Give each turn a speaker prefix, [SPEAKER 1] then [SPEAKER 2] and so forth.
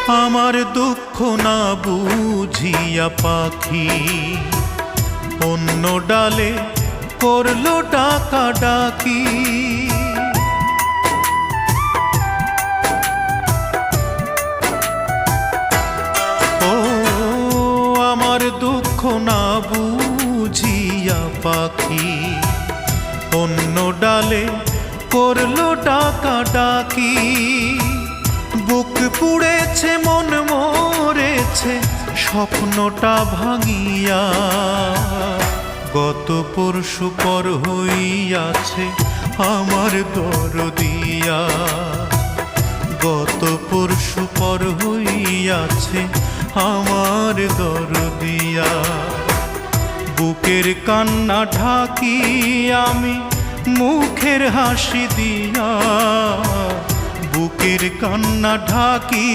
[SPEAKER 1] আমার দুঃখ না বুঝিয়া পাখি অন্য ডালে করলো ডাকা ডাকি। ও আমার দুঃখ না বুঝিয়া পাখি অন্য ডালে করলো ডাকা ডাকি। বুক পুড়েছে মন মরেছে স্বপ্নটা ভাঙিয়া, গত পরশু পর হইয়াছে আমার দরদিয়া। গত পরশু পর হইয়াছে আমার দরদিয়া। বুকের কান্না ঢাকি আমি মুখের হাসি দিয়া, বুকের কান্না ঢাকি